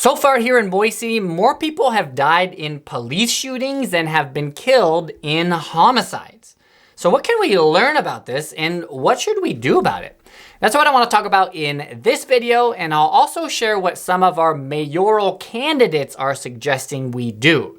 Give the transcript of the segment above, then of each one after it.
So far here in Boise, more people have died in police shootings than have been killed in homicides. So what can we learn about this and what should we do about it? That's what I want to talk about in this video, and I'll also share what some of our mayoral candidates are suggesting we do.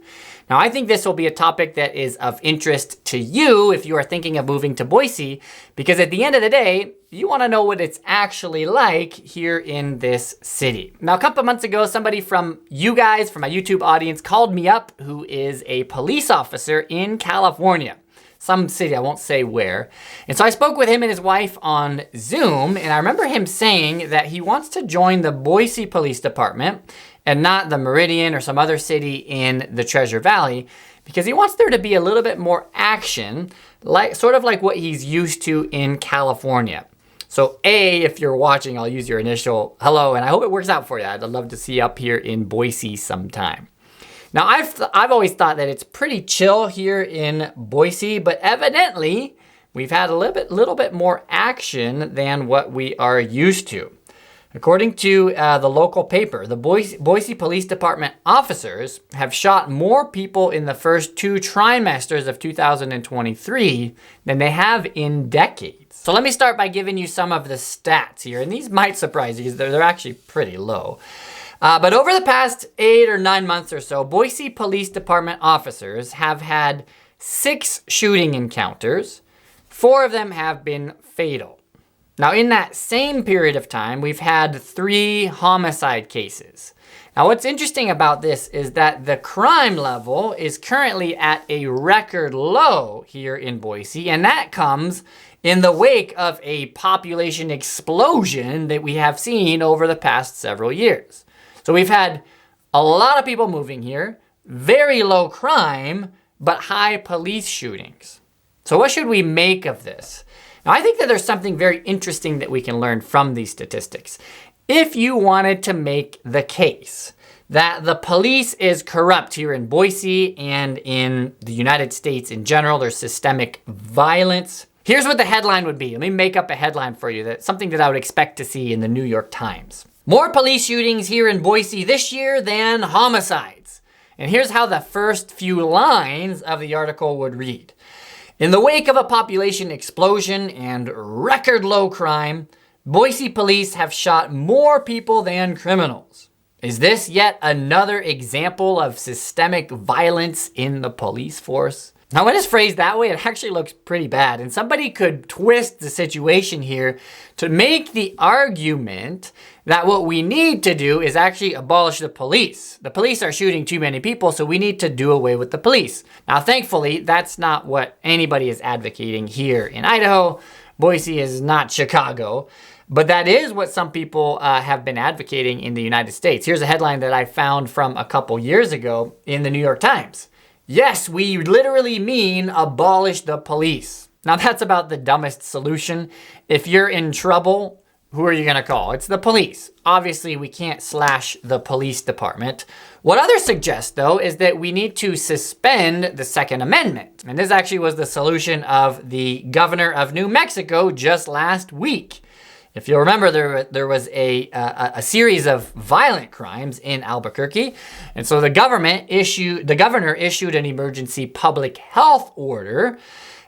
Now, I think this will be a topic that is of interest to you if you are thinking of moving to Boise, because at the end of the day, you want to know what it's actually like here in this city. Now, a couple months ago, somebody from you guys, from my YouTube audience, called me up who is a police officer in California. Some city, I won't say where. And so I spoke with him and his wife on Zoom, and I remember him saying that he wants to join the Boise Police Department and not the Meridian or some other city in the Treasure Valley, because he wants there to be a little bit more action, sort of like what he's used to in California. So A, if you're watching, I'll use your initial hello, and I hope it works out for you. I'd love to see you up here in Boise sometime. Now, I've always thought that it's pretty chill here in Boise, but evidently we've had a little bit more action than what we are used to. According to the local paper, the Boise Police Department officers have shot more people in the first 2 trimesters of 2023 than they have in decades. So let me start by giving you some of the stats here, and these might surprise you because they're actually pretty low. But over the past 8 or 9 months or so, Boise Police Department officers have had 6 shooting encounters. 4 of them have been fatal. Now, in that same period of time, we've had 3 homicide cases. Now, what's interesting about this is that the crime level is currently at a record low here in Boise, and that comes in the wake of a population explosion that we have seen over the past several years. So we've had a lot of people moving here, very low crime, but high police shootings. So what should we make of this? Now, I think that there's something very interesting that we can learn from these statistics. If you wanted to make the case that the police is corrupt here in Boise and in the United States in general, there's systemic violence, here's what the headline would be. Let me make up a headline for you, that's something that I would expect to see in the New York Times. More police shootings here in Boise this year than homicides. And here's how the first few lines of the article would read. In the wake of a population explosion and record low crime, Boise police have shot more people than criminals. Is this yet another example of systemic violence in the police force? Now, when it's phrased that way, it actually looks pretty bad. And somebody could twist the situation here to make the argument that what we need to do is actually abolish the police. The police are shooting too many people, so we need to do away with the police. Now, thankfully, that's not what anybody is advocating here in Idaho. Boise is not Chicago. But that is what some people have been advocating in the United States. Here's a headline that I found from a couple years ago in the New York Times. Yes, we literally mean abolish the police. Now, that's about the dumbest solution. If you're in trouble, who are you gonna call? It's the police. Obviously, we can't slash the police department. What others suggest, though, is that we need to suspend the Second Amendment. And this actually was the solution of the governor of New Mexico just last week. If you'll remember, there was a series of violent crimes in Albuquerque, and so the governor issued an emergency public health order,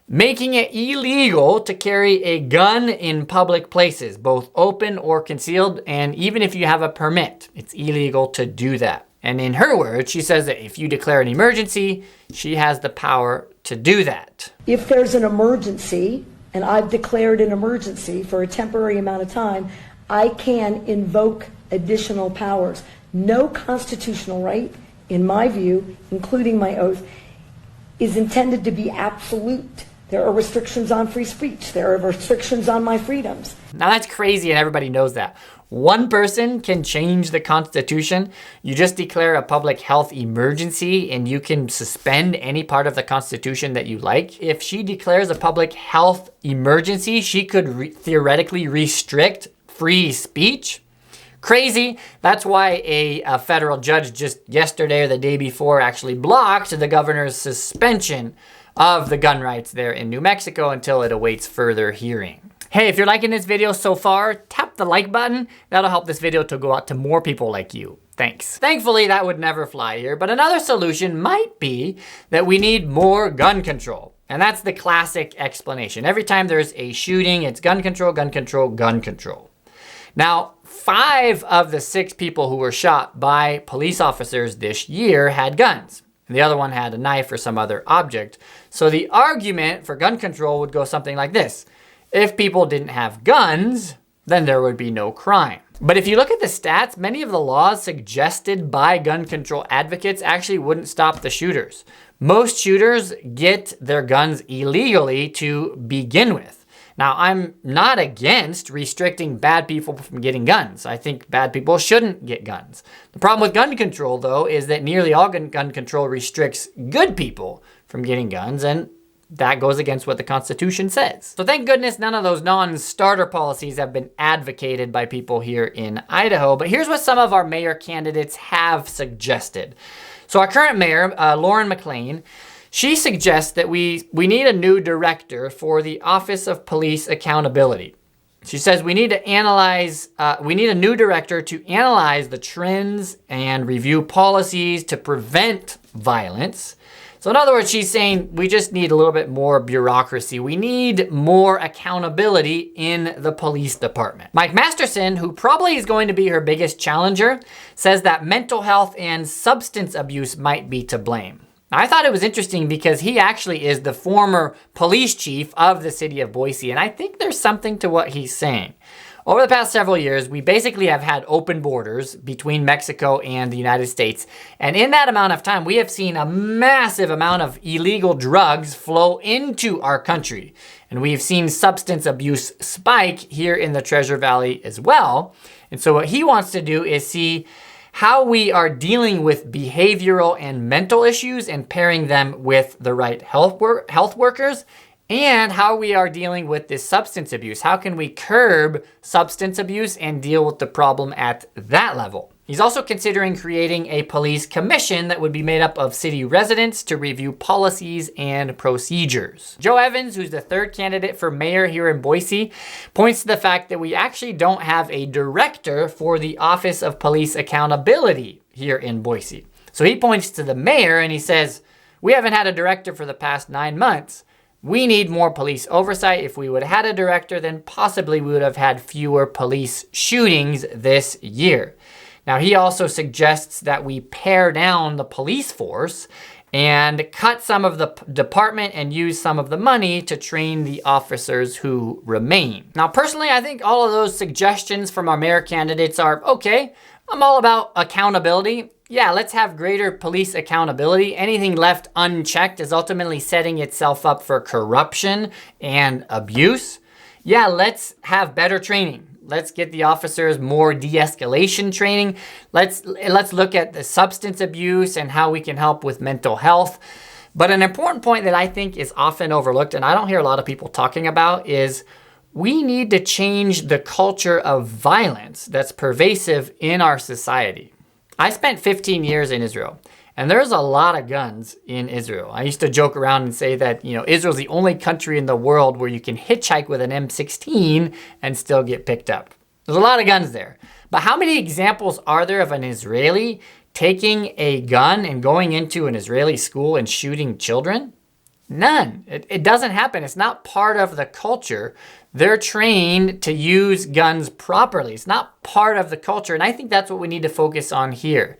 making it illegal to carry a gun in public places, both open or concealed, and even if you have a permit, it's illegal to do that. And in her words, she says that if you declare an emergency, she has the power to do that. If there's an emergency, and I've declared an emergency for a temporary amount of time, I can invoke additional powers. No constitutional right, in my view, including my oath, is intended to be absolute. There are restrictions on free speech. There are restrictions on my freedoms. Now that's crazy, and everybody knows that. One person can change the Constitution. You just declare a public health emergency and you can suspend any part of the Constitution that you like. If she declares a public health emergency, she could theoretically restrict free speech. Crazy. That's why a federal judge just yesterday or the day before actually blocked the governor's suspension of the gun rights there in New Mexico until it awaits further hearing. Hey, if you're liking this video so far, tap the like button. That'll help this video to go out to more people like you. Thanks. Thankfully, that would never fly here, but another solution might be that we need more gun control. And that's the classic explanation. Every time there's a shooting, it's gun control, gun control, gun control. Now, 5 of the 6 people who were shot by police officers this year had guns. And the other one had a knife or some other object. So the argument for gun control would go something like this. If people didn't have guns, then there would be no crime. But if you look at the stats, many of the laws suggested by gun control advocates actually wouldn't stop the shooters. Most shooters get their guns illegally to begin with. Now, I'm not against restricting bad people from getting guns. I think bad people shouldn't get guns. The problem with gun control, though, is that nearly all gun control restricts good people from getting guns, and that goes against what the Constitution says. So thank goodness none of those non-starter policies have been advocated by people here in Idaho. But here's what some of our mayor candidates have suggested. So our current mayor, Lauren McLean, she suggests that we need a new director for the Office of Police Accountability. She says we need a new director to analyze the trends and review policies to prevent violence. So in other words, she's saying we just need a little bit more bureaucracy. We need more accountability in the police department. Mike Masterson, who probably is going to be her biggest challenger, says that mental health and substance abuse might be to blame. I thought it was interesting because he actually is the former police chief of the city of Boise, and I think there's something to what he's saying. Over the past several years, we basically have had open borders between Mexico and the United States. And in that amount of time, we have seen a massive amount of illegal drugs flow into our country. And we've seen substance abuse spike here in the Treasure Valley as well. And so what he wants to do is see how we are dealing with behavioral and mental issues and pairing them with the right health workers, and how we are dealing with this substance abuse. How can we curb substance abuse and deal with the problem at that level? He's also considering creating a police commission that would be made up of city residents to review policies and procedures. Joe Evans, who's the 3rd candidate for mayor here in Boise, points to the fact that we actually don't have a director for the Office of Police Accountability here in Boise. So he points to the mayor and he says, we haven't had a director for the past 9 months. We need more police oversight. If we would have had a director, then possibly we would have had fewer police shootings this year. Now, he also suggests that we pare down the police force and cut some of the department and use some of the money to train the officers who remain. Now, personally, I think all of those suggestions from our mayor candidates are okay. I'm all about accountability. Yeah, let's have greater police accountability. Anything left unchecked is ultimately setting itself up for corruption and abuse. Yeah, let's have better training. Let's get the officers more de-escalation training. Let's look at the substance abuse and how we can help with mental health. But an important point that I think is often overlooked, and I don't hear a lot of people talking about, is we need to change the culture of violence that's pervasive in our society. I spent 15 years in Israel, and there's a lot of guns in Israel. I used to joke around and say that, Israel's the only country in the world where you can hitchhike with an M16 and still get picked up. There's a lot of guns there. But how many examples are there of an Israeli taking a gun and going into an Israeli school and shooting children? None. It doesn't happen. It's not part of the culture. They're trained to use guns properly. It's not part of the culture. And I think that's what we need to focus on here.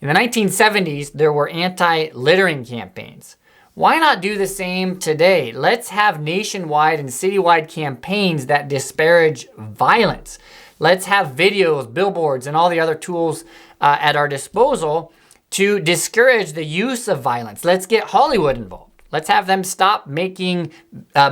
In the 1970s, there were anti-littering campaigns. Why not do the same today? Let's have nationwide and citywide campaigns that disparage violence. Let's have videos, billboards, and all the other tools at our disposal to discourage the use of violence. Let's get Hollywood involved. Let's have them stop making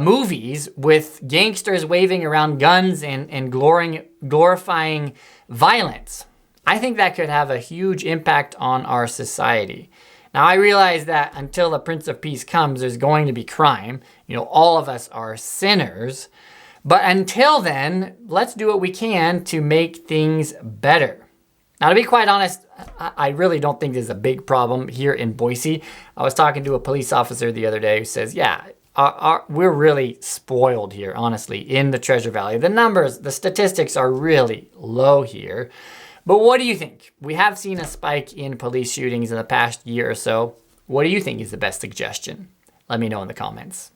movies with gangsters waving around guns and glorifying violence. I think that could have a huge impact on our society. Now, I realize that until the Prince of Peace comes, there's going to be crime. All of us are sinners. But until then, let's do what we can to make things better. Now, to be quite honest, I really don't think there's a big problem here in Boise. I was talking to a police officer the other day who says, yeah, we're really spoiled here, honestly, in the Treasure Valley. The numbers, the statistics are really low here. But what do you think? We have seen a spike in police shootings in the past year or so. What do you think is the best suggestion? Let me know in the comments.